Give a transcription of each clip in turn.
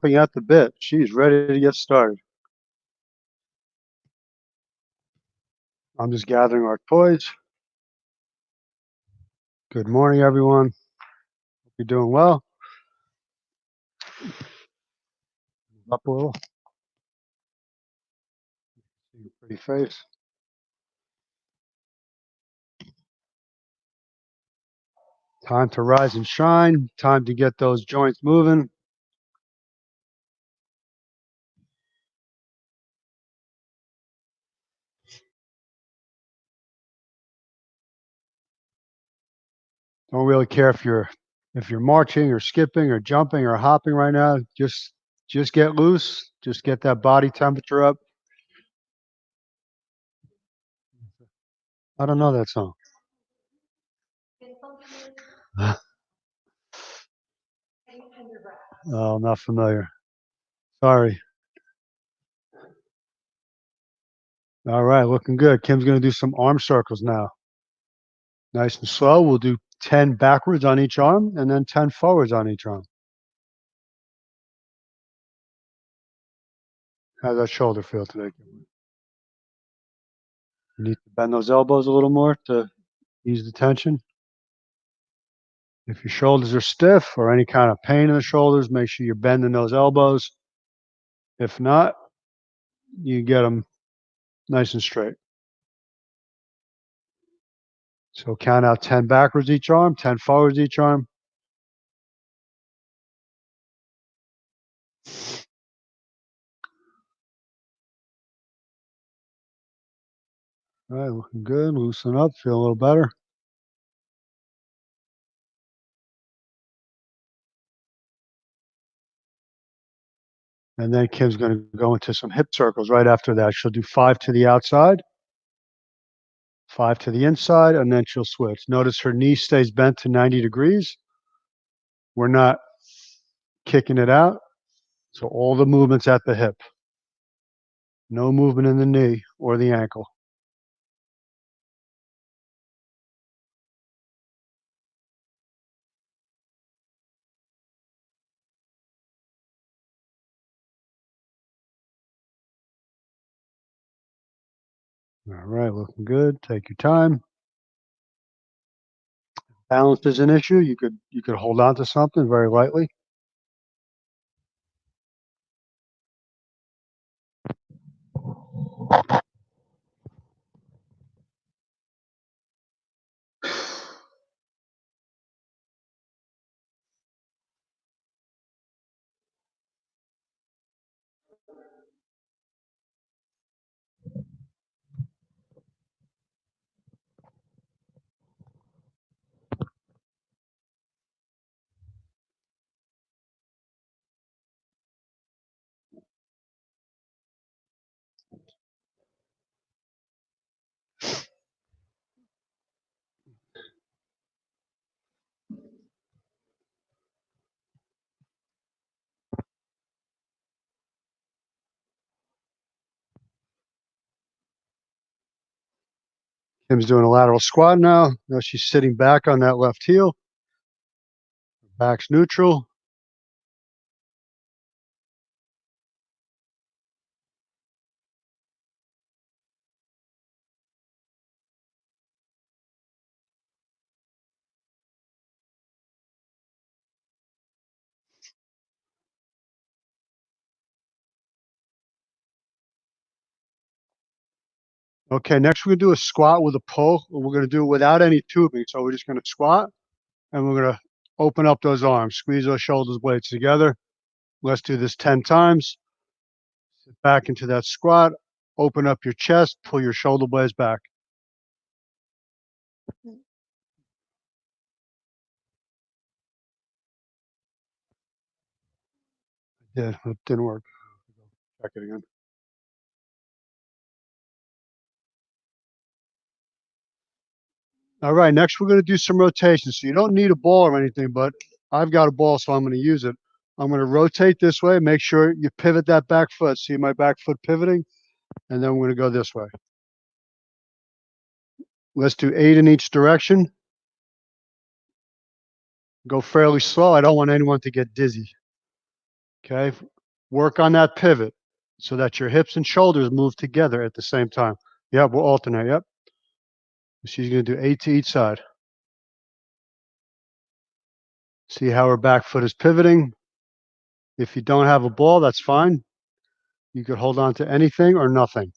at the bit. She's ready to get started. I'm just gathering our toys. Good morning, everyone. Hope you're doing well. Up a little. See your pretty face. Time to rise and shine. Time to get those joints moving. Don't really care if you're marching or skipping or jumping or hopping right now. Just get loose. Just get that body temperature up. I don't know that song. Oh, not familiar. Sorry. All right, looking good. Kim's going to do some arm circles now. Nice and slow. We'll do 10 backwards on each arm and then 10 forwards on each arm. How's that shoulder feel today? You need to bend those elbows a little more to ease the tension. If your shoulders are stiff or any kind of pain in the shoulders, make sure you're bending those elbows. If not, you get them nice and straight. So count out 10 backwards each arm, 10 forwards each arm. All right, looking good. Loosen up, feel a little better. And then Kim's going to go into some hip circles right after that. She'll do 5 to the outside, 5 to the inside, and then she'll switch. Notice her knee stays bent to 90 degrees. We're not kicking it out. So all the movements at the hip. No movement in the knee or the ankle. All right, looking good. Take your time. Balance is an issue. You could hold on to something very lightly. Kim's doing a lateral squat now. Now she's sitting back on that left heel. Back's neutral. Okay, next we're going to do a squat with a pull. We're going to do it without any tubing. So we're just going to squat and we're going to open up those arms, squeeze those shoulders blades together. Let's do this 10 times. Sit back into that squat, open up your chest, pull your shoulder blades back. Yeah, it didn't work. Check it again. All right, next we're going to do some rotations. So you don't need a ball or anything, but I've got a ball, so I'm going to use it. I'm going to rotate this way. Make sure you pivot that back foot. See my back foot pivoting? And then we're going to go this way. Let's do 8 in each direction. Go fairly slow. I don't want anyone to get dizzy. Okay? Work on that pivot so that your hips and shoulders move together at the same time. Yep, we'll alternate. Yep. She's going to do 8 to each side. See how her back foot is pivoting. If you don't have a ball, that's fine. You could hold on to anything or nothing.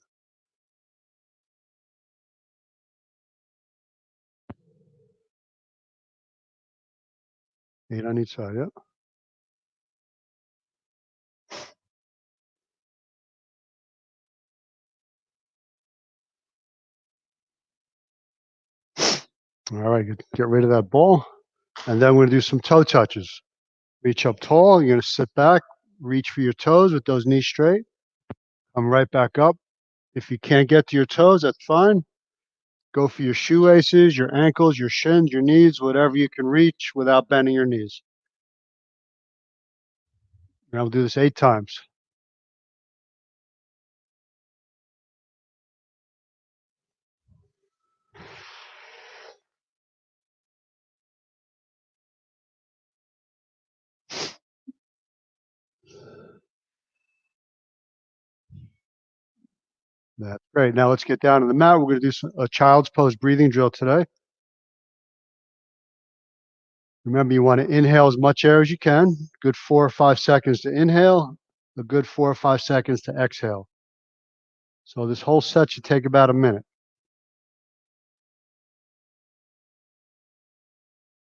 8 on each side. Yep. All right, get rid of that ball. And then we're going to do some toe touches. Reach up tall. You're going to sit back, reach for your toes with those knees straight. Come right back up. If you can't get to your toes, that's fine. Go for your shoelaces, your ankles, your shins, your knees, whatever you can reach without bending your knees. And I'll do this 8 times. That's great. Now let's get down to the mat. We're going to do a child's pose breathing drill today. Remember, you want to inhale as much air as you can. Good 4 or 5 seconds to inhale, a good 4 or 5 seconds to exhale. So this whole set should take about a minute.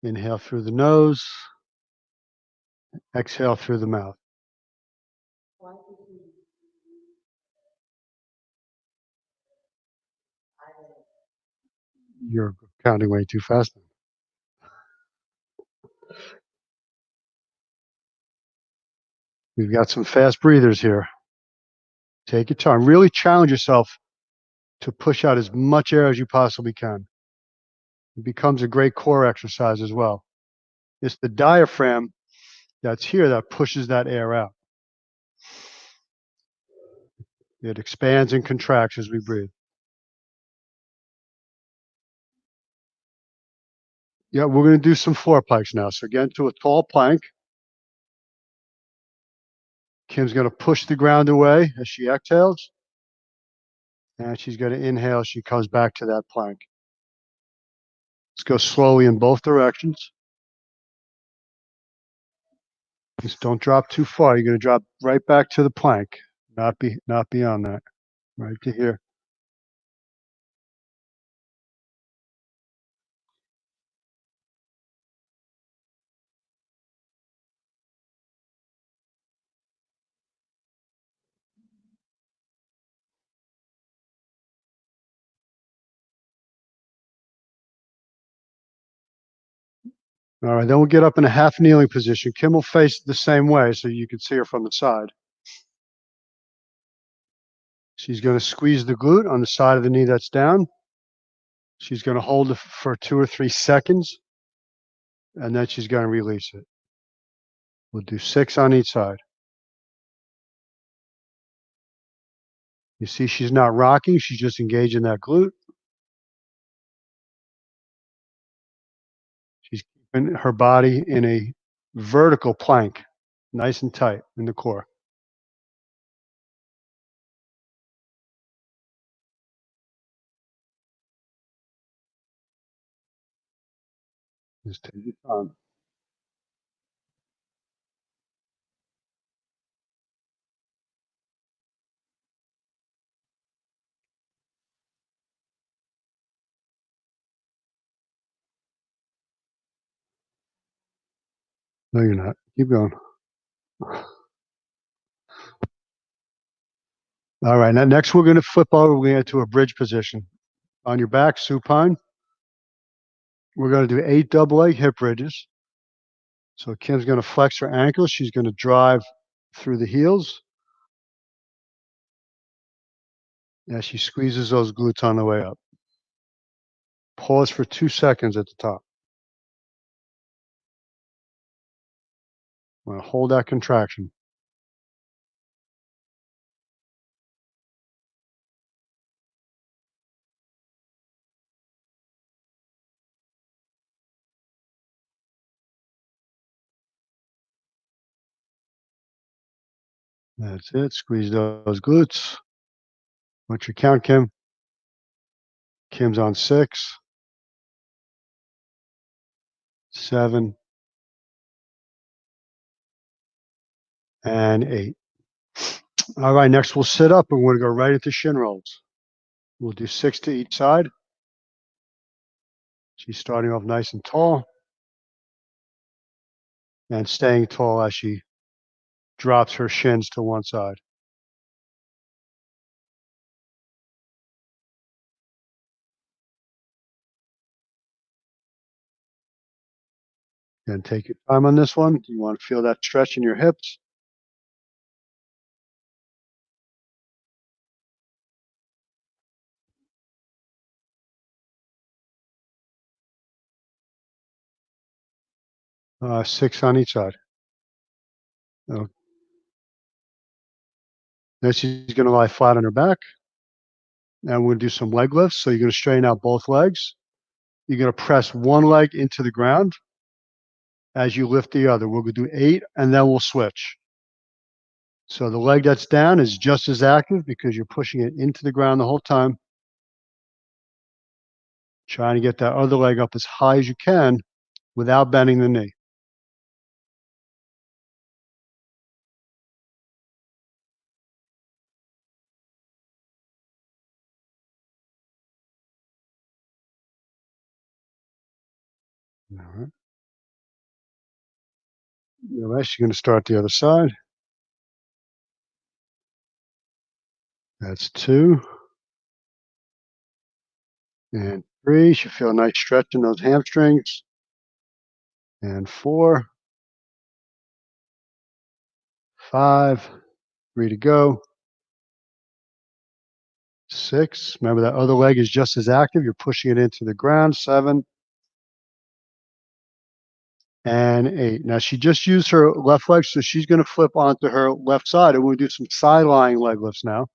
Inhale through the nose, exhale through the mouth. You're counting way too fast. We've got some fast breathers here. Take your time. Really challenge yourself to push out as much air as you possibly can. It becomes a great core exercise as well. It's the diaphragm that's here that pushes that air out. It expands and contracts as we breathe. Yeah, we're going to do some floor planks now. So get into a tall plank. Kim's going to push the ground away as she exhales. And she's going to inhale. She comes back to that plank. Let's go slowly in both directions. Just don't drop too far. You're going to drop right back to the plank, not beyond that. Right to here. All right, then we'll get up in a half kneeling position. Kim will face the same way so you can see her from the side. She's going to squeeze the glute on the side of the knee that's down. She's going to hold it for 2 or 3 seconds, and then she's going to release it. We'll do 6 on each side. You see she's not rocking. She's just engaging that glute. She's keeping her body in a vertical plank, nice and tight in the core. Just take your time. No, you're not. Keep going. All right. Now, next, we're going to flip over. We're going to get to a bridge position. On your back, supine. We're going to do 8 double leg hip bridges. So Kim's going to flex her ankles. She's going to drive through the heels as she squeezes those glutes on the way up. Pause for 2 seconds at the top. I'm going to hold that contraction. That's it. Squeeze those glutes. What's your count, Kim? Kim's on 6, 7, and 8. All right, next we'll sit up and we're going to go right into shin rolls. We'll do 6 to each side. She's starting off nice and tall and staying tall as she drops her shins to one side. And take your time on this one. You want to feel that stretch in your hips. Six on each side. Oh. Then she's going to lie flat on her back. And we're going to do some leg lifts. So you're going to straighten out both legs. You're going to press one leg into the ground as you lift the other. We're going to do 8, and then we'll switch. So the leg that's down is just as active because you're pushing it into the ground the whole time. Trying to get that other leg up as high as you can without bending the knee. All right. All right, she's going to start the other side. That's 2. And 3. You feel a nice stretch in those hamstrings. And 4. 5. 3 to go. 6. Remember that other leg is just as active. You're pushing it into the ground. 7. And 8. Now she just used her left leg, so she's going to flip onto her left side. And we'll do some side lying leg lifts now.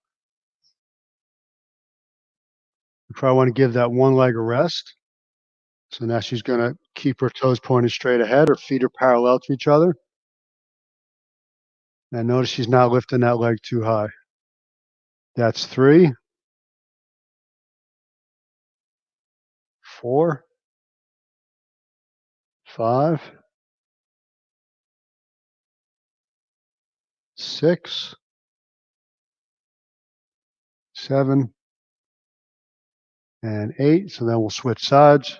You probably want to give that one leg a rest. So now she's going to keep her toes pointed straight ahead. Her feet are parallel to each other. And notice she's not lifting that leg too high. That's 3, 4, 5, 6, 7, and 8. So then we'll switch sides.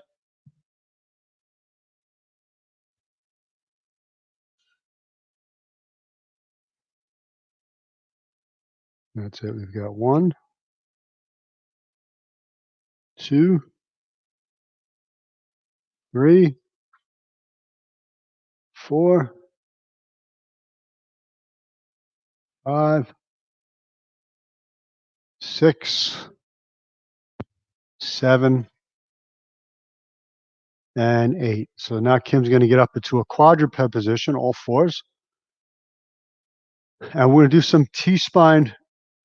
That's it. We've got 1, 2, 3, 4, 5, 6, 7, and 8. So now Kim's going to get up into a quadruped position, all fours. And we're going to do some T-spine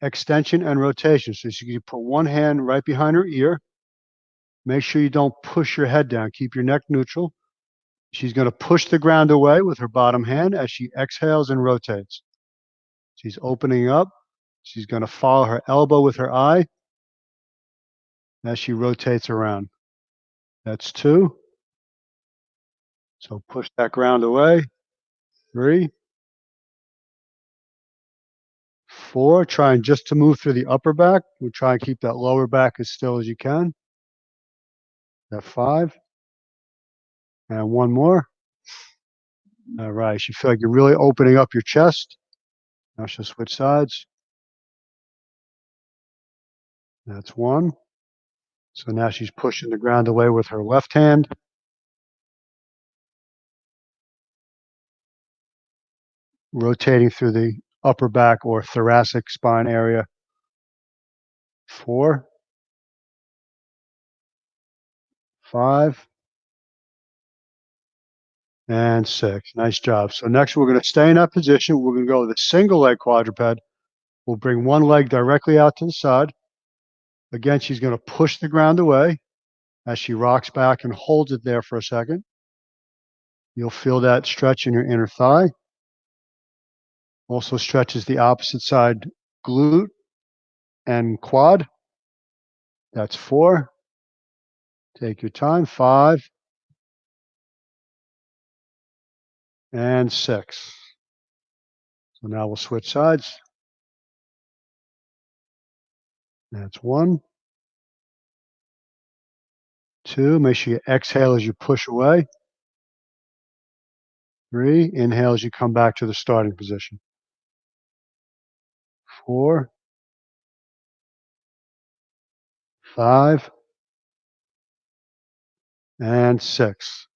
extension and rotation. So you can put one hand right behind her ear. Make sure you don't push your head down. Keep your neck neutral. She's going to push the ground away with her bottom hand as she exhales and rotates. She's opening up. She's going to follow her elbow with her eye as she rotates around. That's 2. So push that ground away. 3, 4. Trying just to move through the upper back. We'll try and keep that lower back as still as you can. That 5. And 1 more. All right. You feel like you're really opening up your chest. Now she'll switch sides. That's 1. So now she's pushing the ground away with her left hand. Rotating through the upper back or thoracic spine area. 4, 5, and 6. Nice job. So next we're going to stay in that position. We're going to go with a single leg quadruped. We'll bring one leg directly out to the side. Again, she's going to push the ground away as she rocks back and holds it there for a second. You'll feel that stretch in your inner thigh. Also stretches the opposite side glute and quad. That's 4. Take your time. 5 and 6. So now we'll switch sides. That's 1, 2. Make sure you exhale as you push away. 3. Inhale as you come back to the starting position. 4, 5, and 6.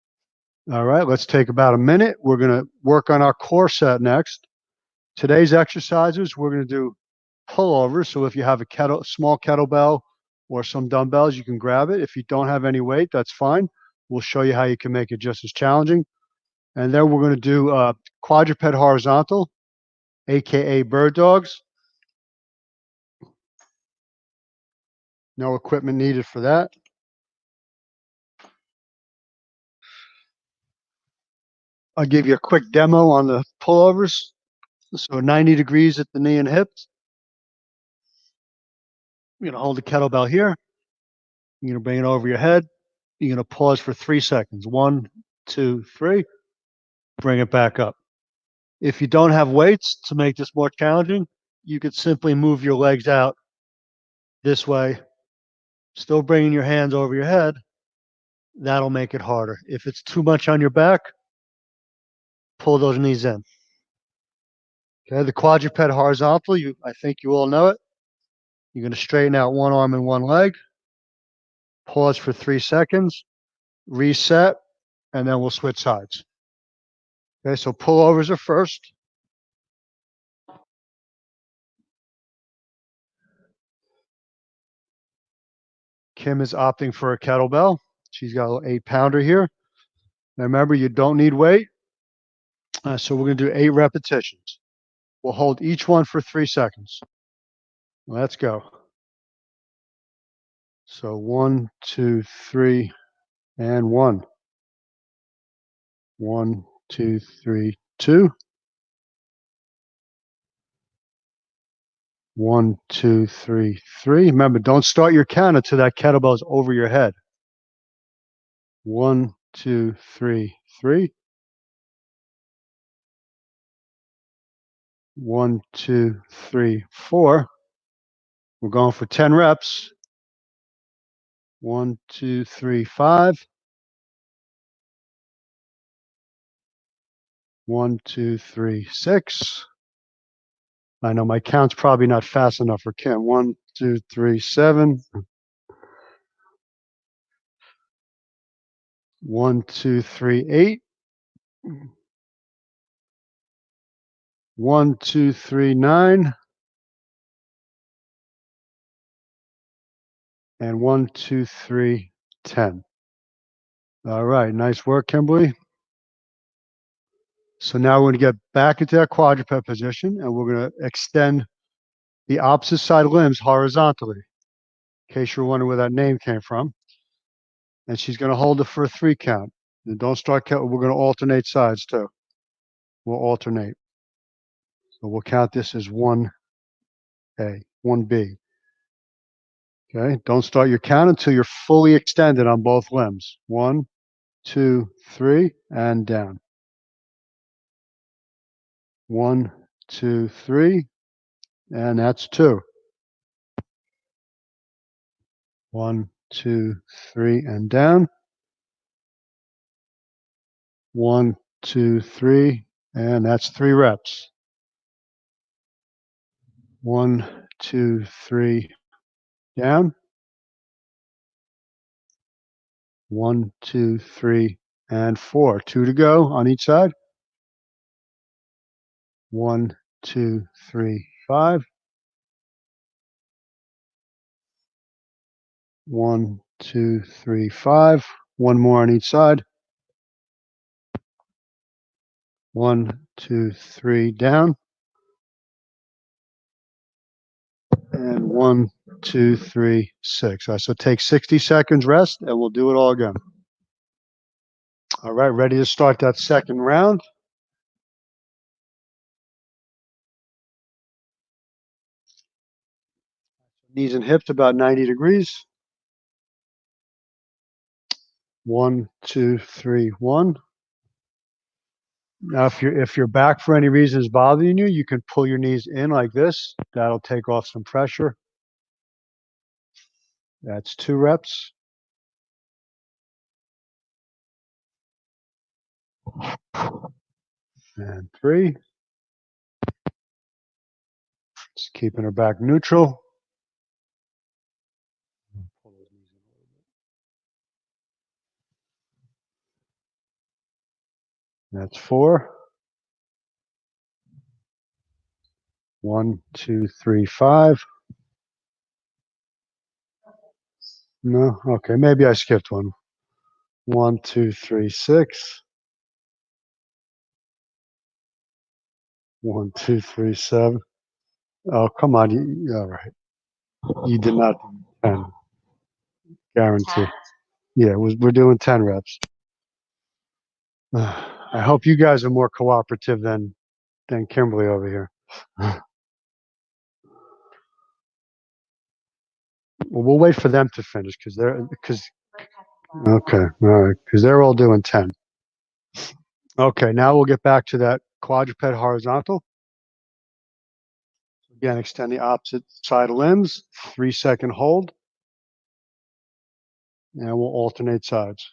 All right, let's take about a minute. We're going to work on our core set next. Today's exercises, we're going to do pullovers. So if you have a small kettlebell or some dumbbells, you can grab it. If you don't have any weight, that's fine. We'll show you how you can make it just as challenging. And then we're going to do quadruped horizontal, aka bird dogs. No equipment needed for that. I'll give you a quick demo on the pullovers. So 90 degrees at the knee and hips. You're going to hold the kettlebell here. You're going to bring it over your head. You're going to pause for 3 seconds. 1, 2, 3. Bring it back up. If you don't have weights to make this more challenging, you could simply move your legs out this way, still bringing your hands over your head. That'll make it harder. If it's too much on your back, pull those knees in. Okay, the quadruped horizontal, I think you all know it. You're going to straighten out one arm and one leg, pause for 3 seconds, reset, and then we'll switch sides. Okay, so pullovers are first. Kim is opting for a kettlebell. She's got a little 8-pounder here. Now remember, you don't need weight. So we're going to do 8 repetitions. We'll hold each one for 3 seconds. Let's go. So 1, 2, 3, and 1. 1, 2, 3, 2. 1, 2, 3, 3. Remember, don't start your count until that kettlebell is over your head. 1, 2, 3, 3. 1, 2, 3, 4. We're going for 10 reps. 1, 2, 3, 5. 1, 2, 3, 6. I know my count's probably not fast enough for Kim. 1, 2, 3, 7. 1, 2, 3, 8. 1, 2, 3, 9. And 1, 2, 3, 10. All right, nice work, Kimberly. So now we're going to get back into that quadruped position, and we're going to extend the opposite side limbs horizontally, in case you're wondering where that name came from. And she's going to hold it for a 3 count. And don't start counting. We're going to alternate sides too. We'll alternate. So we'll count this as 1A, 1B. Okay, don't start your count until you're fully extended on both limbs. 1, 2, 3, and down. 1, 2, 3, and that's 2. 1, 2, 3, and down. 1, 2, 3, and that's 3 reps. 1, 2, 3, down. 1, 2, 3, and 4. 2 to go on each side. 1, 2, 3, 5. 1, 2, 3, 5. One more on each side. 1, 2, 3, down. And 1, 2, 3, 6. All right, so take 60 seconds rest, and we'll do it all again. All right, ready to start that second round. Knees and hips about 90 degrees. 1, 2, 3, 1. Now, if your back for any reason is bothering you, you can pull your knees in like this. That'll take off some pressure. That's 2 reps. And 3. Just keeping her back neutral. That's 4. 1, 2, 3, 5. No, okay, maybe I skipped one. 1, 2, 3, 6. 1, 2, 3, 7. Oh, come on. All right. You did not do 10. Guarantee. Yeah, we're doing 10 reps. I hope you guys are more cooperative than Kimberly over here. Well, we'll wait for them to finish because okay, all right, because they're all doing 10. Okay, now we'll get back to that quadruped horizontal. Again, extend the opposite side of limbs, 3-second hold, and we'll alternate sides.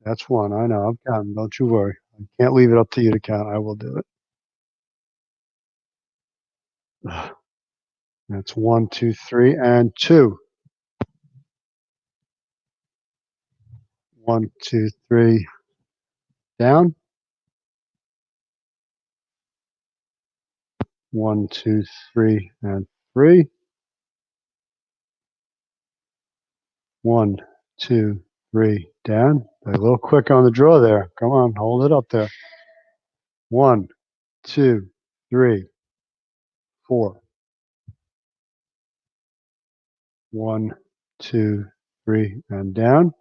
That's 1. I know. I'm counting. Don't you worry. I can't leave it up to you to count. I will do it. That's 1, 2, 3, and 2. 1, 2, 3, down. 1, 2, 3, and 3. 1, 2, 3, down. A little quick on the draw there. Come on, hold it up there. 1, 2, 3, 4. 1, 2, 3, and down.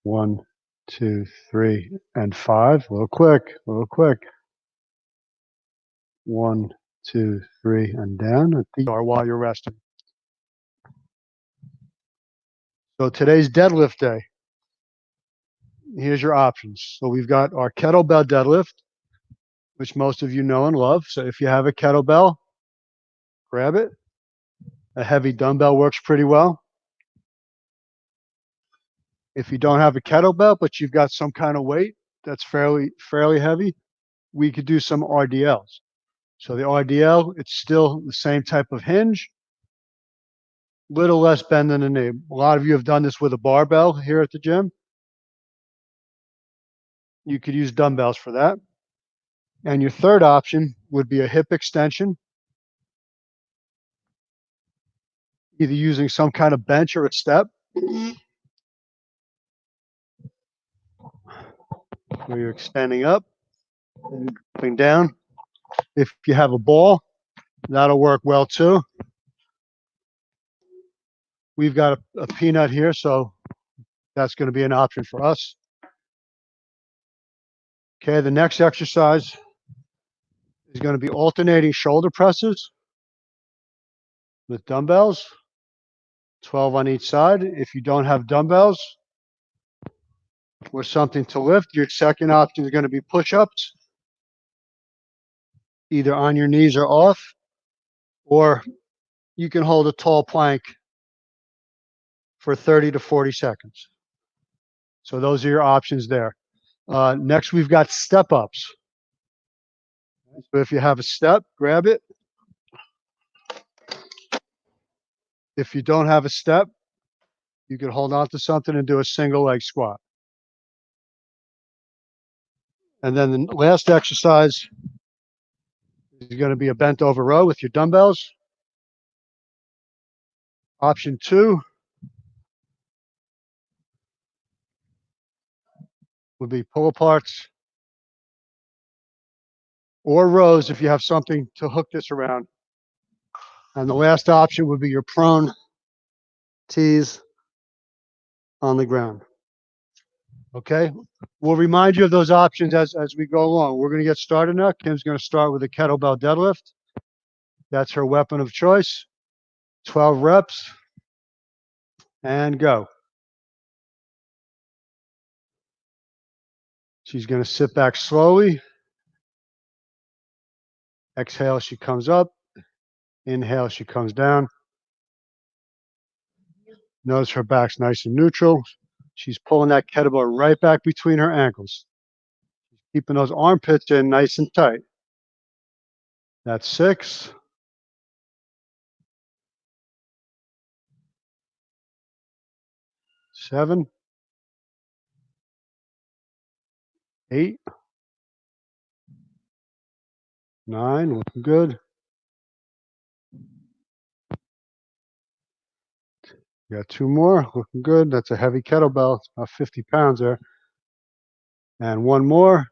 1, 2, 3, and 5. A little quick, a little quick. 1, 2, 3, and down at the bar while you're resting. So today's deadlift day. Here's your options. So we've got our kettlebell deadlift, which most of you know and love. So if you have a kettlebell, grab it. A heavy dumbbell works pretty well. If you don't have a kettlebell, but you've got some kind of weight that's fairly heavy, we could do some RDLs. So the RDL, it's still the same type of hinge, little less bend in the knee. A lot of you have done this with a barbell here at the gym. You could use dumbbells for that. And your third option would be a hip extension, either using some kind of bench or a step, where you're extending up and going down. If you have a ball, that'll work well too. We've got a peanut here, so that's going to be an option for us. Okay, the next exercise is going to be alternating shoulder presses with dumbbells, 12 on each side. If you don't have dumbbells or something to lift, your second option is going to be push-ups, either on your knees or off, or you can hold a tall plank for 30 to 40 seconds. So those are your options there. Next, we've got step-ups. So if you have a step, grab it. If you don't have a step, you can hold on to something and do a single leg squat. And then the last exercise is going to be a bent over row with your dumbbells. Option 2 would be pull aparts or rows if you have something to hook this around. And the last option would be your prone tees on the ground. Okay, we'll remind you of those options as we go along. We're going to get started now. Kim's going to start with a kettlebell deadlift. That's her weapon of choice. 12 reps and go. She's going to sit back slowly. Exhale, she comes up. Inhale, she comes down. Notice her back's nice and neutral. She's pulling that kettlebell right back between her ankles. Keeping those armpits in nice and tight. That's 6. 7. 8. 9. Looking good. You got 2 more. Looking good. That's a heavy kettlebell. It's about 50 pounds there. And 1 more.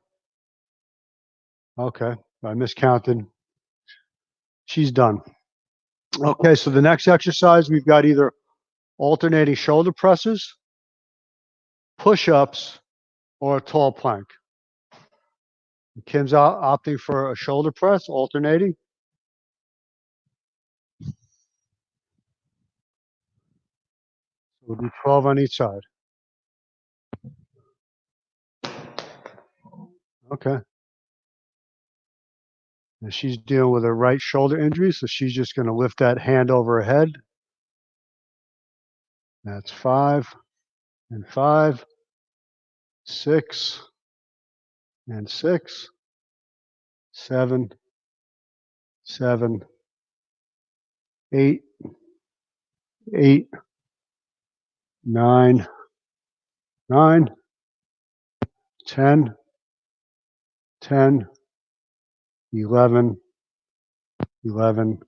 Okay. I miscounted. She's done. Okay, so the next exercise, we've got either alternating shoulder presses, push-ups, or a tall plank. Kim's opting for a shoulder press, alternating. We'll do 12 on each side. Okay. And she's dealing with a right shoulder injury, so she's just going to lift that hand over her head. That's 5 and 5, 6 and 6, 7, 7, 8, 8, 9, 9, 10, 10, 11, 11,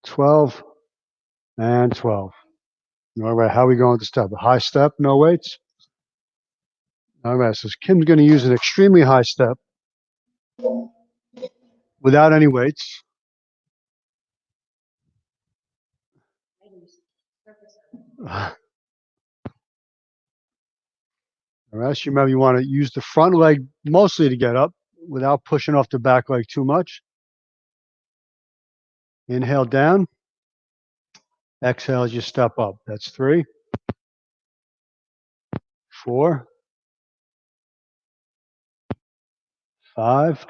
12, and 12. All right, how are we going with the step? A high step, no weights? All right, so Kim's going to use an extremely high step without any weights. All right, so remember you want to use the front leg mostly to get up without pushing off the back leg too much. Inhale down. Exhale as you step up. That's 3, 4, 5,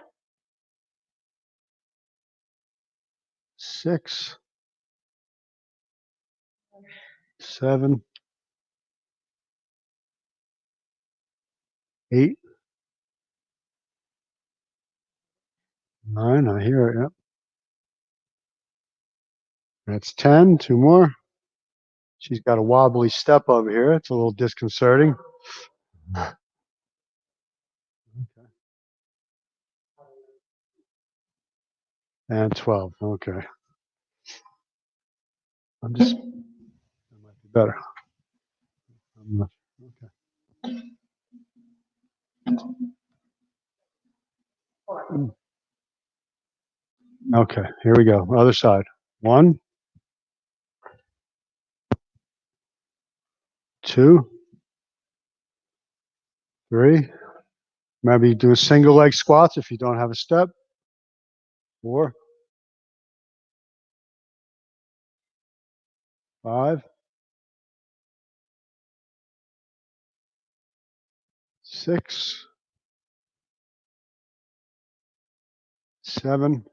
6, 7, 8, 9. I hear it. Yep. That's 10. 2 more. She's got a wobbly step over here. It's a little disconcerting. Okay. And 12. Okay. That might be better. Okay. Okay, here we go. Other side. 1, 2, 3. Remember, you do single leg squats if you don't have a step. 4, 5, 6, 7,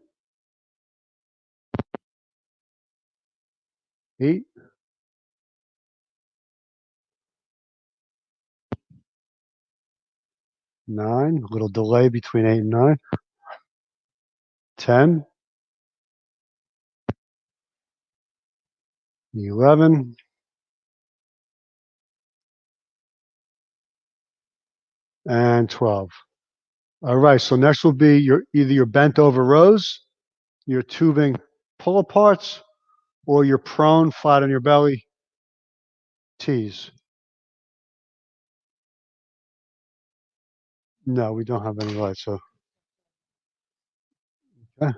8, 9. A little delay between 8 and 9. 10, 11, and 12. All right, so next will be either your bent over rows, your tubing pull aparts, or your prone flat on your belly tees. No, we don't have any lights, so okay.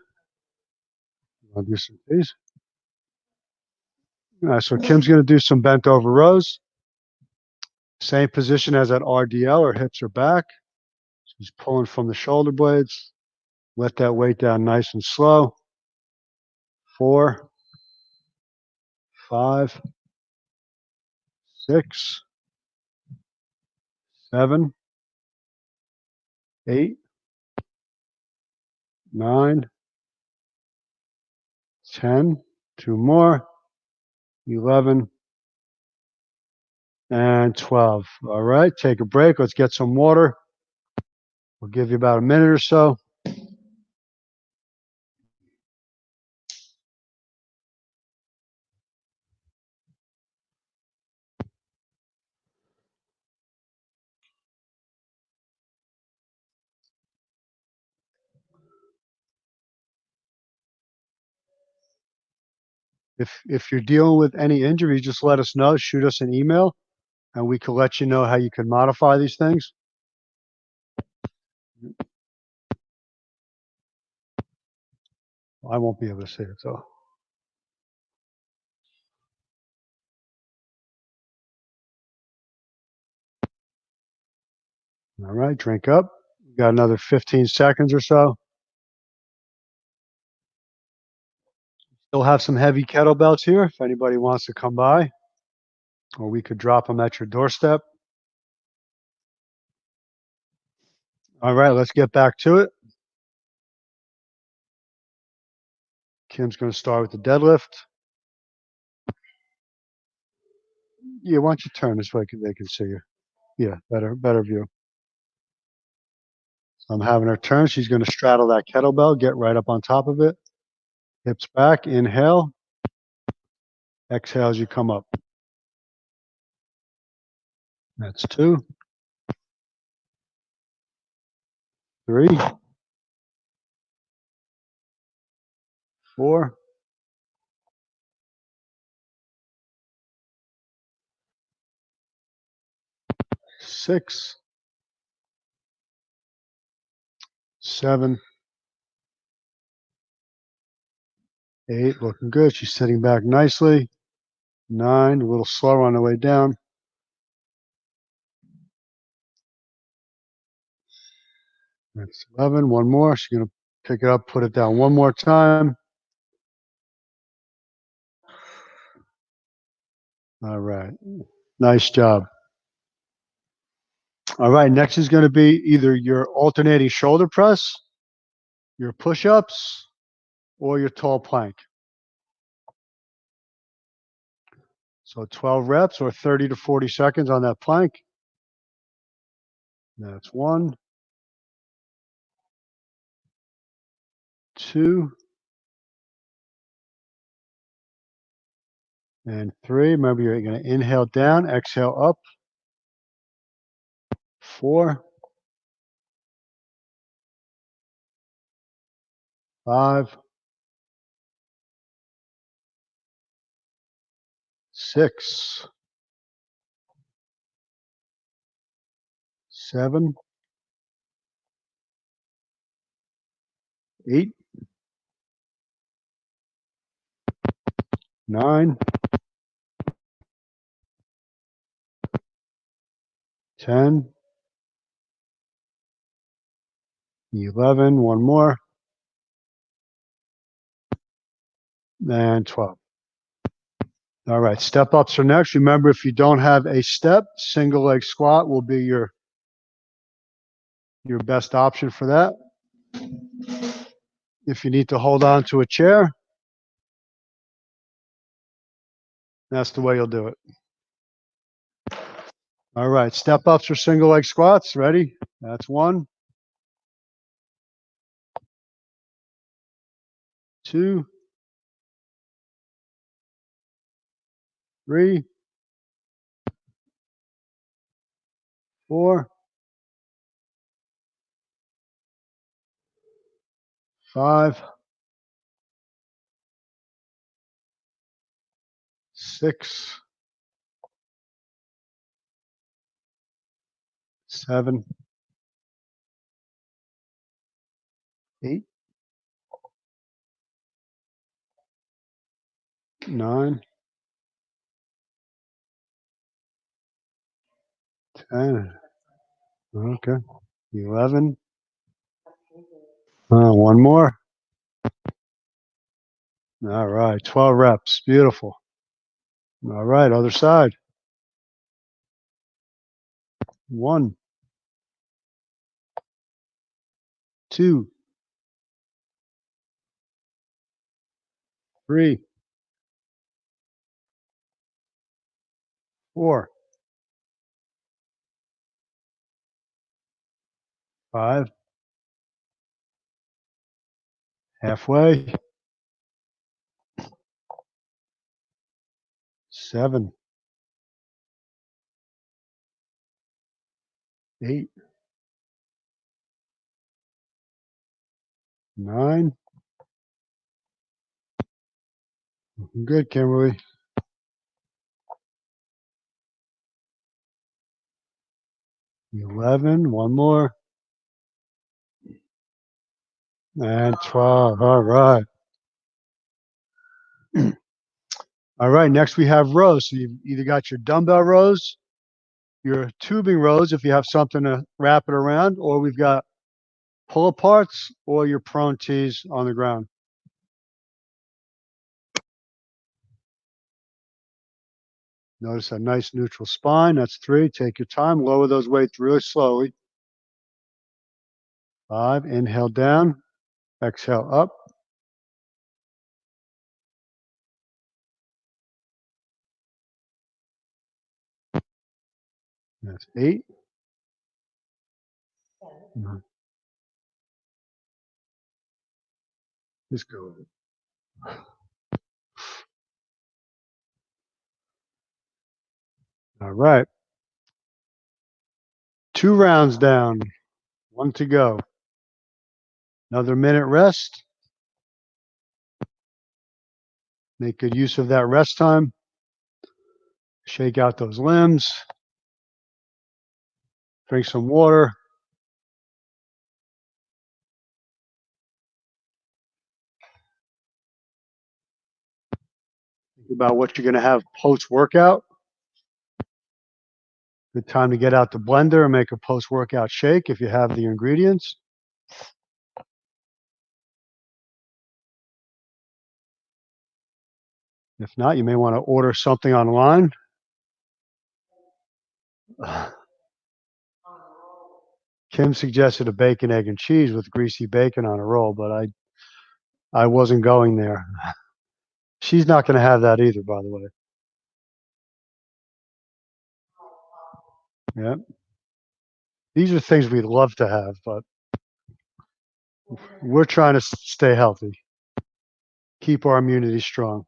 I'll do some tees. All right, so Kim's going to do some bent over rows. Same position as at RDL. Her hips are back. She's pulling from the shoulder blades. Let that weight down nice and slow. 4, 5, 6, 7, 8, 9, 10. 2 more. 11 and 12. All right, take a break. Let's get some water. We'll give you about a minute or so. If you're dealing with any injuries, just let us know. Shoot us an email, and we can let you know how you can modify these things. I won't be able to see it, so. All right, drink up. Got another 15 seconds or so. Still have some heavy kettlebells here if anybody wants to come by, or we could drop them at your doorstep. All right, let's get back to it. Kim's going to start with the deadlift. Yeah, why don't you turn this way they can see you? Yeah, better view. So I'm having her turn. She's going to straddle that kettlebell, get right up on top of it. Hips back, inhale. Exhale as you come up. That's 2, 3, 4, 6, 7, 8. Looking good. She's sitting back nicely. 9, a little slower on the way down. That's 11. One more. She's going to pick it up, put it down one more time. All right. Nice job. All right. Next is going to be either your alternating shoulder press, your push-ups, or your tall plank. So 12 reps or 30 to 40 seconds on that plank. That's 1, 2, and 3. Remember, you're going to inhale down, exhale up. 4, 5, 6, 7, 8, 9, 10, 11. One more. And 12. All right, step ups are next. Remember, if you don't have a step, single leg squat will be your best option for that. If you need to hold on to a chair, that's the way you'll do it. All right, step ups or single leg squats. Ready? That's 1, 2, 3, 4, 5, 6, 7, 8, 9, 10. Okay. 11. One more. All right. 12 reps. Beautiful. All right. Other side. 1, 2, 3, 4, 5. Halfway. 7, 8, 9. Good, Kimberly. 11. One more. And 12. All right. All right. Next, we have rows. So you've either got your dumbbell rows, your tubing rows, if you have something to wrap it around, or we've got pull aparts or your prone tees on the ground. Notice a nice neutral spine. That's 3. Take your time. Lower those weights really slowly. 5. Inhale down. Exhale up. That's 8. Just go. All right. 2 rounds down. 1 to go. Another minute rest. Make good use of that rest time. Shake out those limbs. Drink some water. Think about what you're going to have post-workout. Good time to get out the blender and make a post-workout shake if you have the ingredients. If not, you may want to order something online. Kim suggested a bacon, egg, and cheese with greasy bacon on a roll, but I wasn't going there. She's not going to have that either, by the way. Yeah. These are things we'd love to have, but we're trying to stay healthy, keep our immunity strong.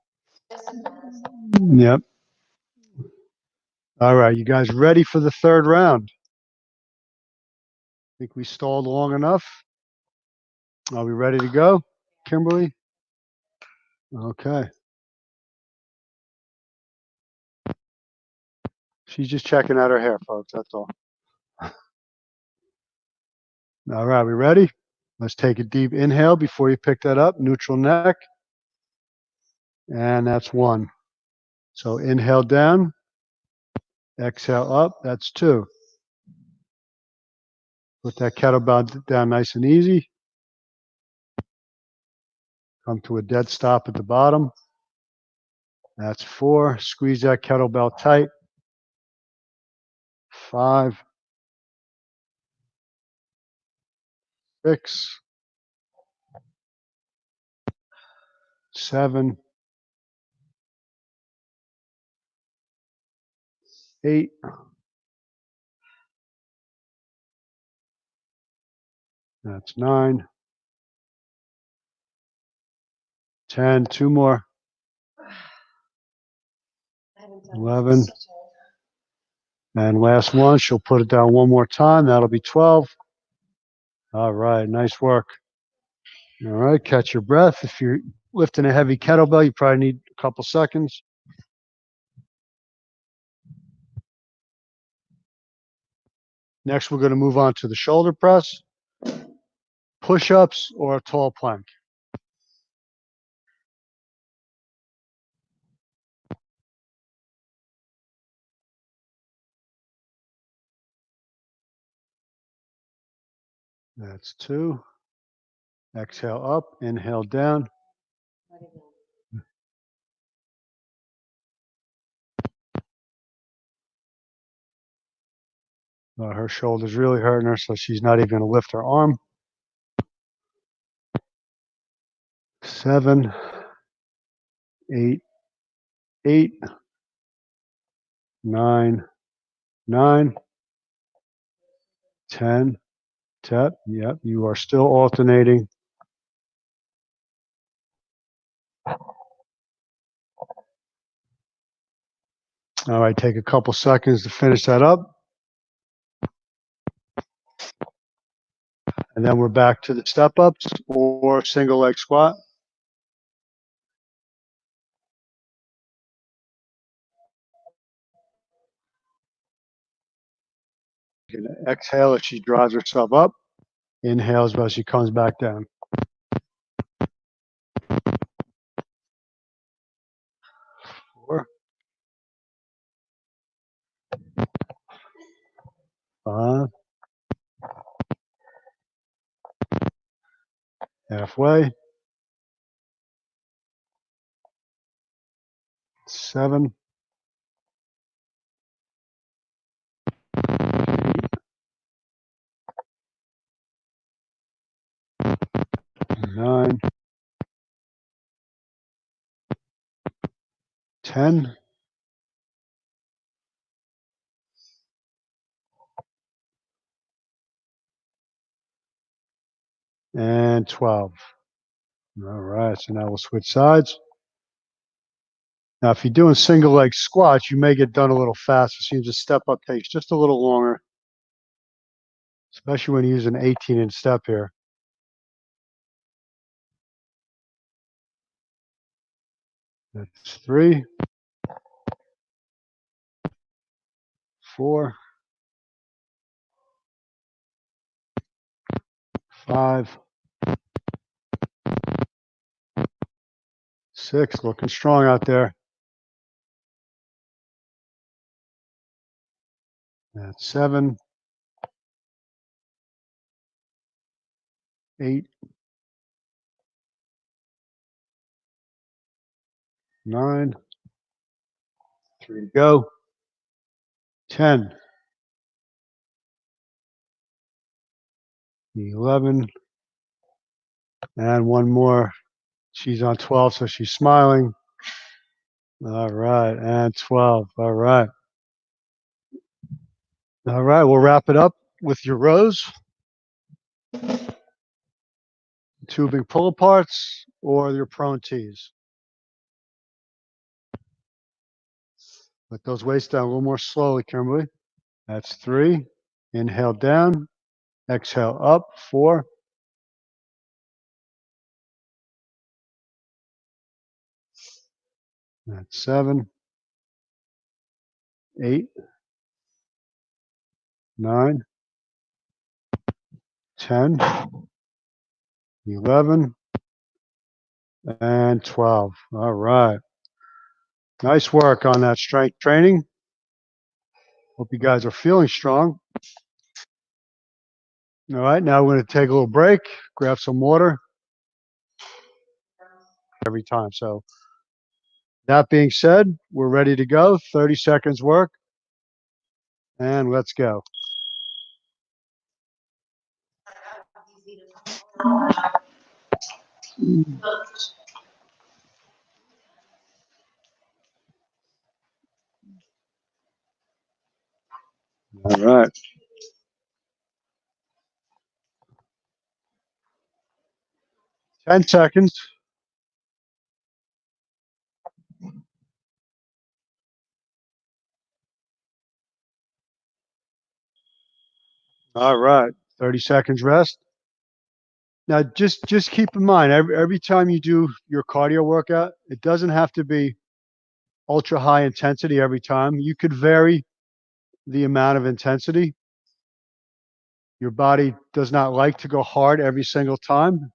Yep. All right, you guys ready for the third round? Think we stalled long enough? Are we ready to go, Kimberly? Okay. She's just checking out her hair, folks. That's all. All right, we ready? Let's take a deep inhale before you pick that up. Neutral neck. And that's 1. So inhale down. Exhale up. That's 2. Put that kettlebell down nice and easy. Come to a dead stop at the bottom. That's 4. Squeeze that kettlebell tight. 5, 6, 7, 8, that's 9, 10, 2 more, 11, and last one. She'll put it down one more time. That'll be 12. All right, nice work. All right, catch your breath. If you're lifting a heavy kettlebell, you probably need a couple seconds. Next, we're going to move on to the shoulder press, push-ups, or a tall plank. That's 2. Exhale up, inhale down. Her shoulder's really hurting her, so she's not even going to lift her arm. 7, 8, 8, 9, 9, 10. Tap. Yep, you are still alternating. All right, take a couple seconds to finish that up. And then we're back to the step ups or single leg squat. You can exhale as she drives herself up. Inhales as she comes back down. 4, 5, halfway. 7, 9, 10, and 12. All right, so now we'll switch sides. Now, if you're doing single leg squats, you may get done a little faster. It seems the step up takes just a little longer, especially when you use an 18-inch step here. That's 3, 4, 5, 6. Looking strong out there. That's 7, 8, 9. 3 to go. 10, 11, and one more. She's on 12, so she's smiling. All right, and 12. All right. All right, we'll wrap it up with your rows. Tubing pull aparts or your prone tees. Let those weights down a little more slowly, Kimberly. That's 3. Inhale down. Exhale up. 4. That's 7. 8. 9. 10. 11. And 12. All right. Nice work on that strength training. Hope you guys are feeling strong. All right, now we're going to take a little break, grab some water every time. So that being said, we're ready to go. 30 seconds work, and let's go. All right. Ten seconds. All right. 30 seconds rest. Now, just keep in mind, every time you do your cardio workout, it doesn't have to be ultra high intensity every time. You could vary the amount of intensity. Your body does not like to go hard every single time.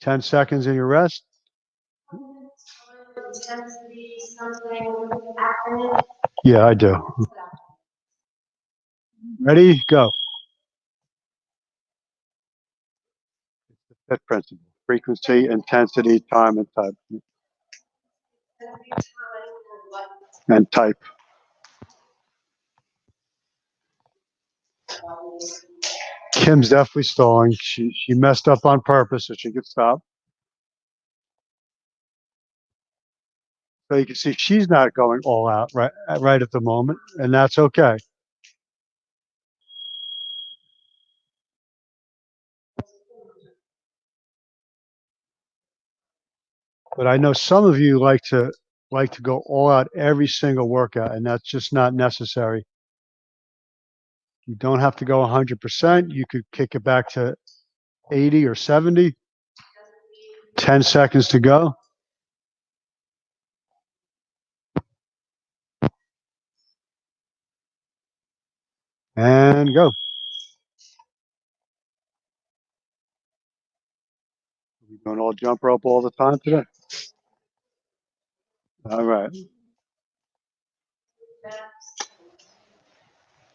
10 seconds in your rest. Yeah, I do. Ready? Go. Fifth principle: frequency, intensity, time, and type. And type. Kim's definitely stalling. She messed up on purpose so she could stop. So you can see she's not going all out right at the moment, and that's okay. But I know some of you like to go all out every single workout, and that's just not necessary. You don't have to go 100%. You could kick it back to 80 or 70. 10 seconds to go. And go. We're doing all jump rope all the time today. All right.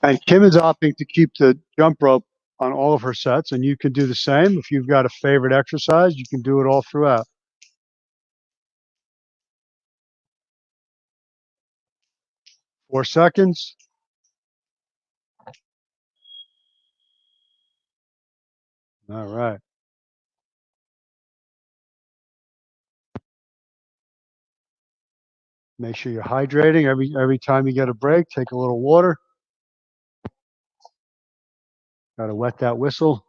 And Kim is opting to keep the jump rope on all of her sets, and you can do the same. If you've got a favorite exercise, you can do it all throughout. 4 seconds. All right. Make sure you're hydrating every time you get a break. Take a little water. Got to wet that whistle.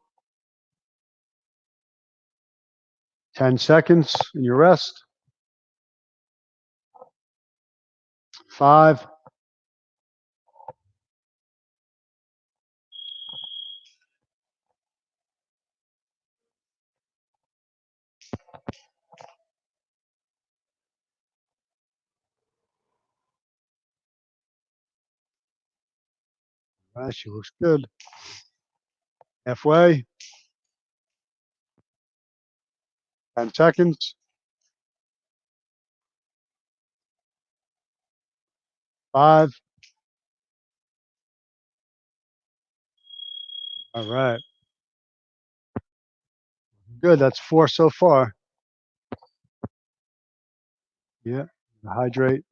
10 seconds and you rest. 5. All right, she looks good. Halfway. 10 seconds. 5. All right. Good. That's 4 so far. Yeah. Hydrate.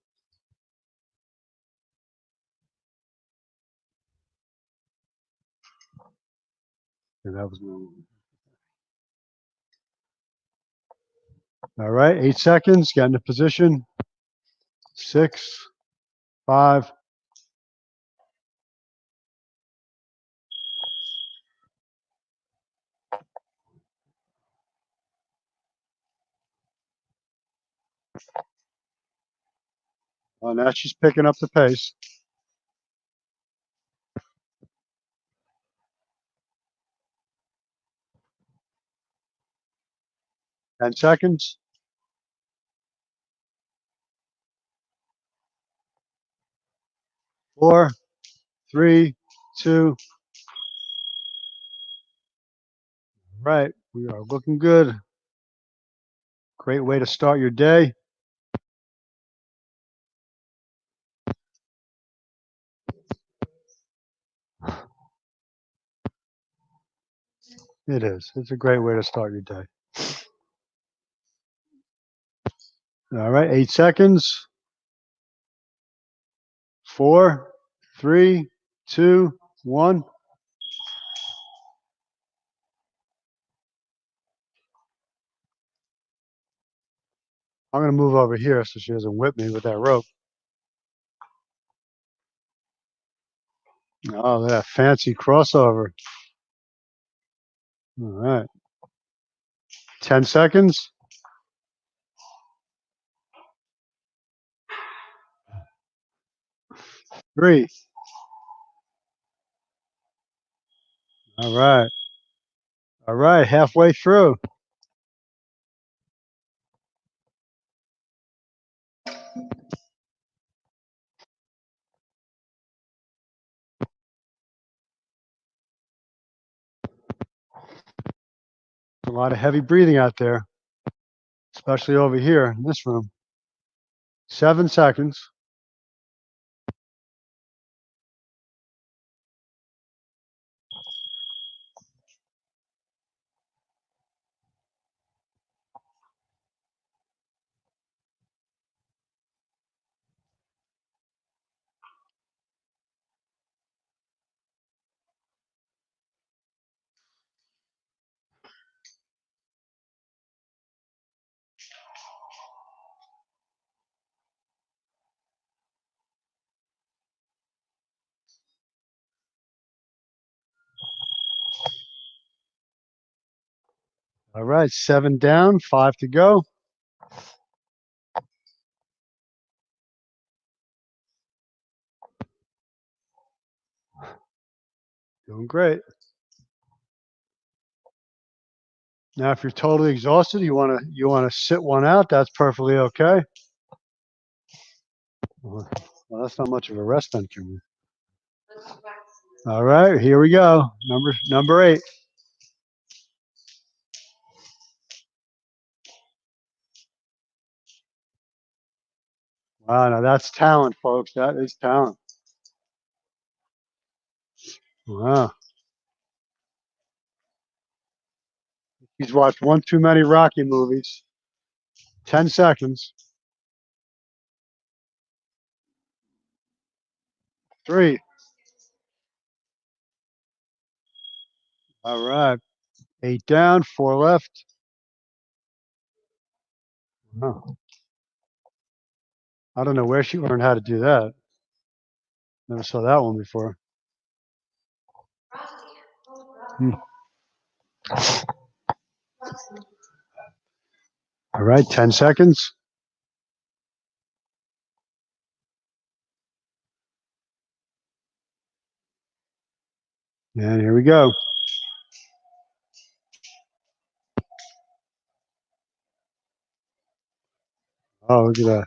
And that was all right. 8 seconds. Get into position. 6. 5. Oh, now she's picking up the pace. 10 seconds. 4, 3, 2. Right. We are looking good. Great way to start your day. It is. It's a great way to start your day. All right. 8 seconds. 4, 3, 2, 1. I'm going to move over here so she doesn't whip me with that rope. Oh, that fancy crossover. All right. 10 seconds. 3. All right. All right. Halfway through. A lot of heavy breathing out there, especially over here in this room. 7 seconds. All right, 7 down, 5 to go. Doing great. Now, if you're totally exhausted, you wanna sit one out. That's perfectly okay. Well, that's not much of a rest then, Kimberly. All right, here we go. Number 8. Wow, now that's talent, folks. That is talent. Wow. He's watched one too many Rocky movies. 10 seconds. 3. All right. 8 down, 4 left. Wow. I don't know where she learned how to do that. Never saw that one before. Hmm. All right, 10 seconds. And here we go. Oh, look at that.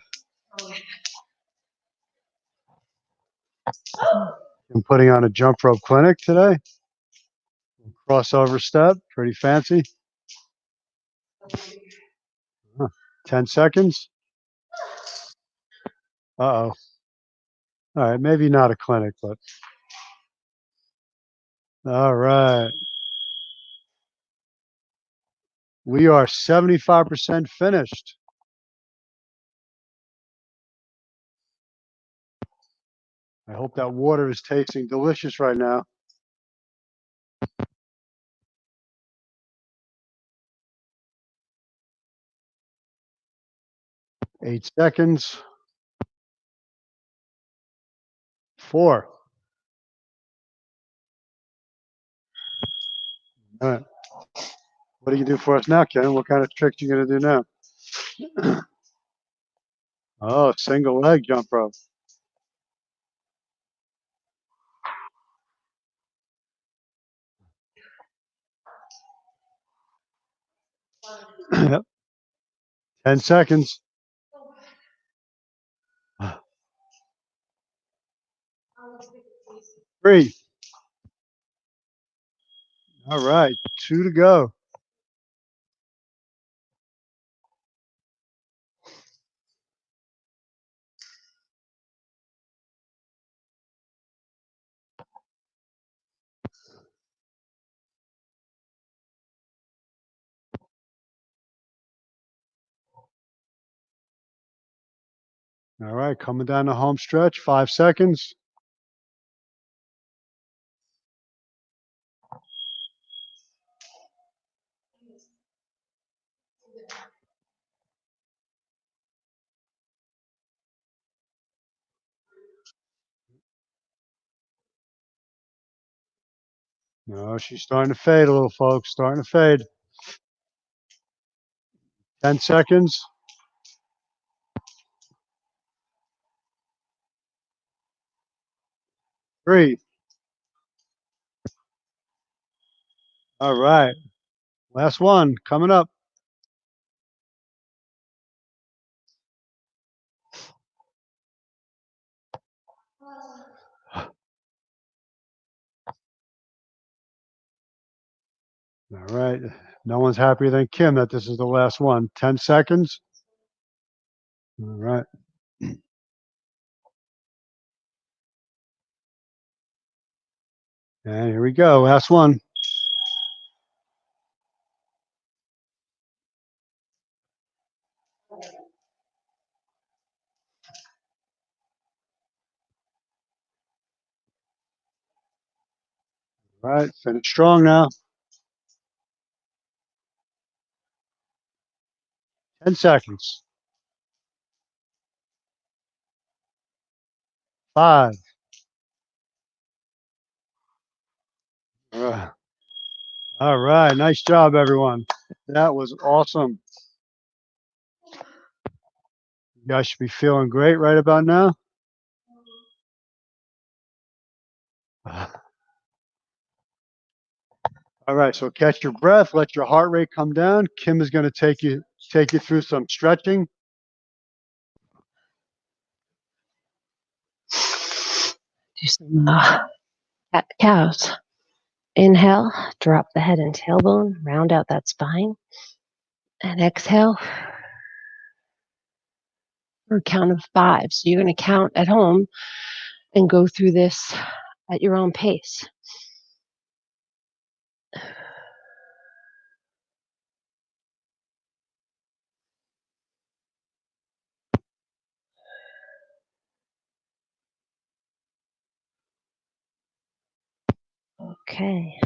I'm putting on a jump rope clinic today. Crossover step, pretty fancy. Huh. 10 seconds. Uh-oh. All right, maybe not a clinic, but all right. We are 75% finished. I hope that water is tasting delicious right now. 8 seconds. 4. All right. What do you do for us now, Ken? What kind of tricks you gonna do now? Oh, single leg jump rope. Yep. 10 seconds. 3. All right, 2 to go. All right, coming down the home stretch, 5 seconds. No, she's starting to fade a little, folks. Starting to fade. 10 seconds. 3. All right. Last one coming up. All right. No one's happier than Kim that this is the last one. 10 seconds. All right. And here we go. Last one. All right. Finish strong now. 10 seconds. 5. All right. All right. Nice job, everyone. That was awesome. You guys should be feeling great right about now. All right, so catch your breath, let your heart rate come down. Kim is going to take you through some stretching. Do some cat cows. Inhale, drop the head and tailbone, round out that spine. And exhale for a count of 5. So you're going to count at home and go through this at your own pace. Okay.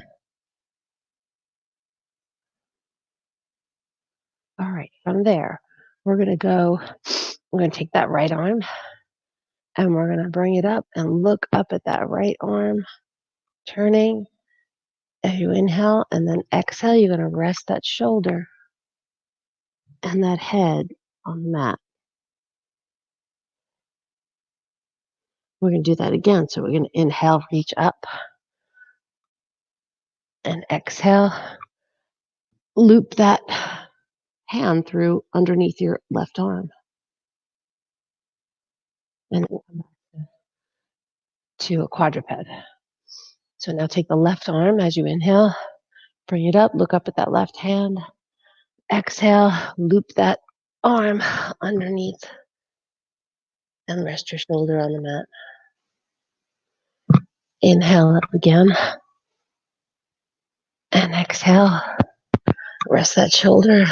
All right. From there, we're going to take that right arm and we're going to bring it up and look up at that right arm, turning as you inhale, and then exhale, you're going to rest that shoulder and that head on the mat. We're going to do that again. So we're going to inhale, reach up, and exhale, loop that hand through underneath your left arm. And then come back to a quadruped. So now take the left arm as you inhale, bring it up, look up at that left hand. Exhale, loop that arm underneath and rest your shoulder on the mat. Inhale up again. And exhale, rest that shoulder.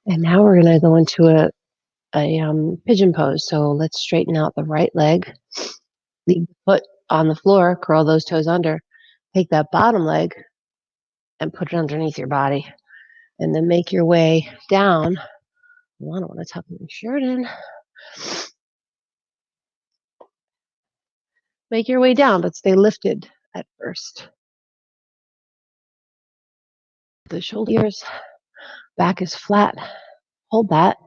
And now we're going to go into a pigeon pose. So let's straighten out the right leg. Leave the foot on the floor, curl those toes under. Take that bottom leg and put it underneath your body. And then make your way down. I don't want to tuck my shirt in. Make your way down, but stay lifted at first. The shoulders, back is flat. Hold that.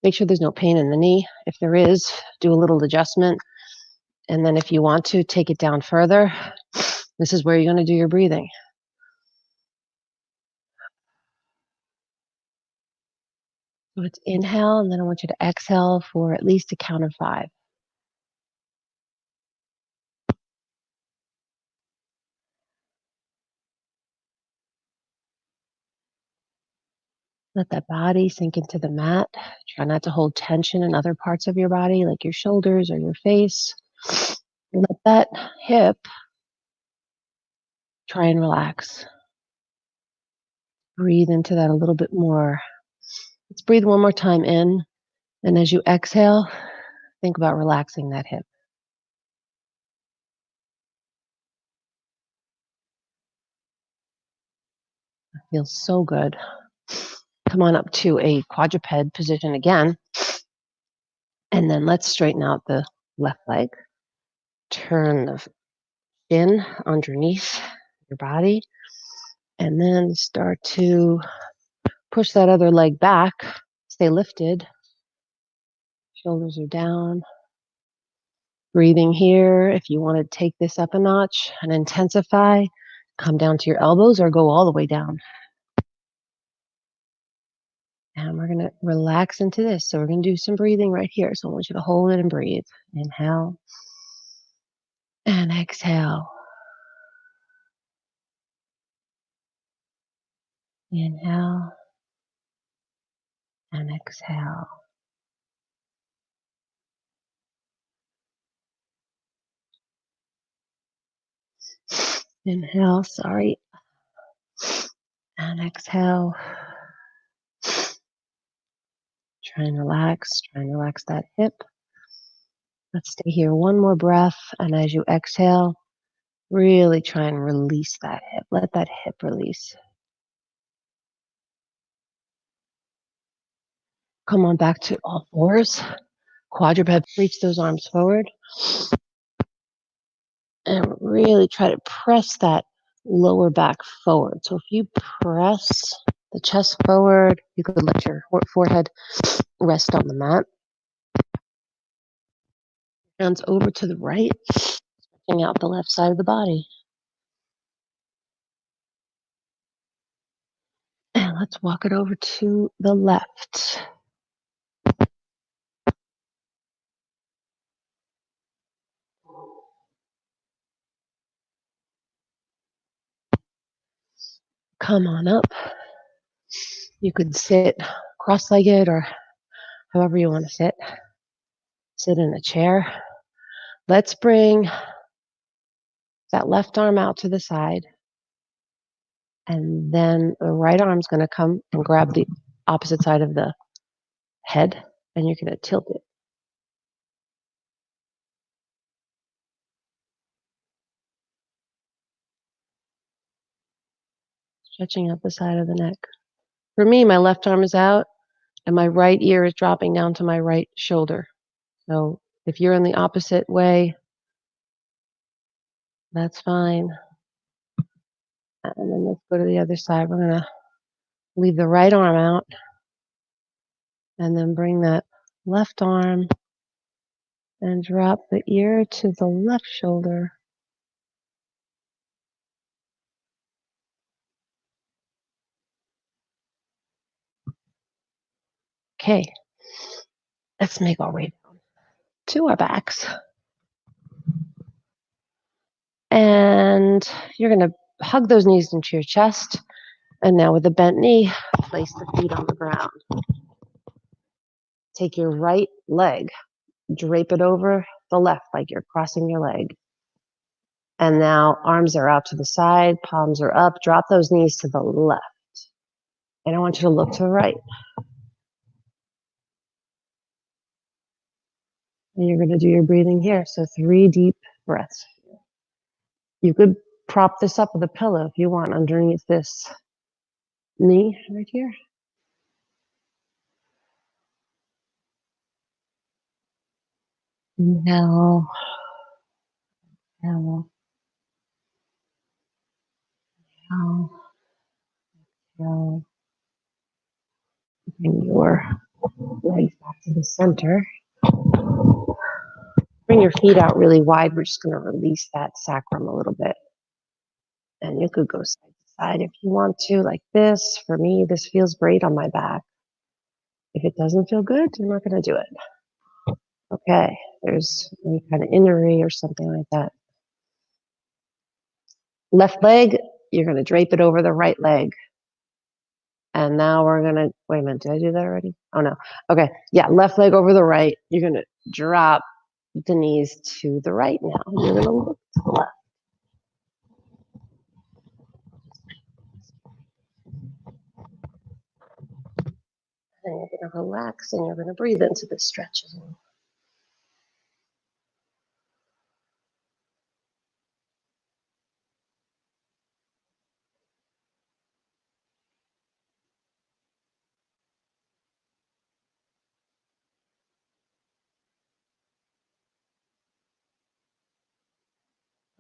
Make sure there's no pain in the knee. If there is, do a little adjustment. And then if you want to, take it down further. This is where you're going to do your breathing. So it's inhale, and then I want you to exhale for at least a count of 5. Let that body sink into the mat. Try not to hold tension in other parts of your body, like your shoulders or your face. Let that hip try and relax. Breathe into that a little bit more. Let's breathe one more time in. And as you exhale, think about relaxing that hip. It feels so good. Come on up to a quadruped position again. And then let's straighten out the left leg. Turn the shin underneath your body. And then start to push that other leg back. Stay lifted. Shoulders are down. Breathing here. If you want to take this up a notch and intensify, come down to your elbows or go all the way down. And we're going to relax into this. So we're going to do some breathing right here. So I want you to hold it and breathe. Inhale and exhale. Inhale and exhale. Inhale, and exhale. Try and relax that hip. Let's stay here one more breath. And as you exhale, really try and release that hip. Let that hip release. Come on back to all fours. Quadruped, reach those arms forward. And really try to press that lower back forward. So if you press the chest forward, you could let your forehead rest on the mat. Hands over to the right, stretching out the left side of the body. And let's walk it over to the left. Come on up. You could sit cross-legged or however you want to sit. Sit in a chair. Let's bring that left arm out to the side. And then the right arm's going to come and grab the opposite side of the head, and you're going to tilt it. Stretching out the side of the neck. For me, my left arm is out, and my right ear is dropping down to my right shoulder. So if you're in the opposite way, that's fine. And then let's go to the other side. We're going to leave the right arm out, and then bring that left arm and drop the ear to the left shoulder. Okay, let's make our way down to our backs. And you're going to hug those knees into your chest. And now with the bent knee, place the feet on the ground. Take your right leg, drape it over the left like you're crossing your leg. And now arms are out to the side, palms are up. Drop those knees to the left. And I want you to look to the right. And you're going to do your breathing here. So 3 deep breaths. You could prop this up with a pillow if you want underneath this knee right here. Inhale. Exhale. Exhale. Exhale. Bring your legs back to the center. Bring your feet out really wide. We're just going to release that sacrum a little bit. And you could go side to side if you want to, like this. For me, this feels great on my back. If it doesn't feel good, you're not going to do it. Okay, there's any kind of injury or something like that. Left leg, you're going to drape it over the right leg. And now we're going to, wait a minute, did I do that already? Oh, no. Okay, yeah, left leg over the right. You're going to drop the knees to the right now. You're going to look to the left. And you're going to relax and you're going to breathe into this stretch as well.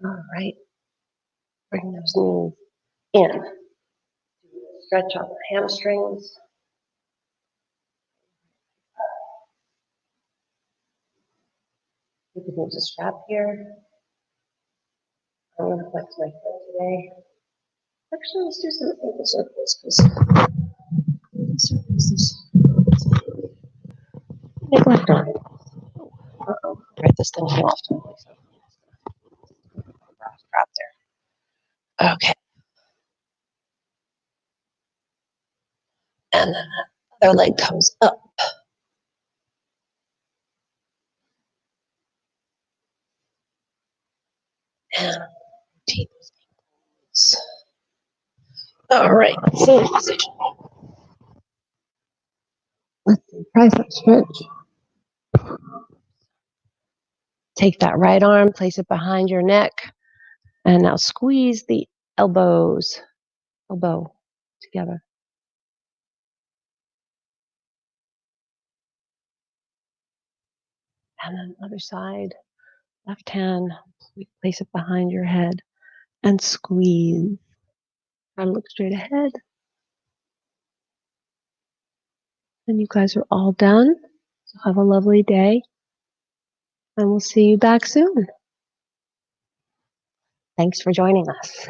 All right. Bring those knees in. Stretch out the hamstrings. You can use a strap here. I'm going to flex my foot today. Actually, let's do some ankle circles because neglect on it. Uh-oh. Right, this thing came off totally. So strap there. Okay. And then the other leg comes up. And rotate those ankles. All right, same position. Let's do tricep stretch. Take that right arm, place it behind your neck, and now squeeze the elbow together. And then other side, left hand, place it behind your head. and squeeze. And look straight ahead. And you guys are all done. So have a lovely day. And we'll see you back soon. Thanks for joining us.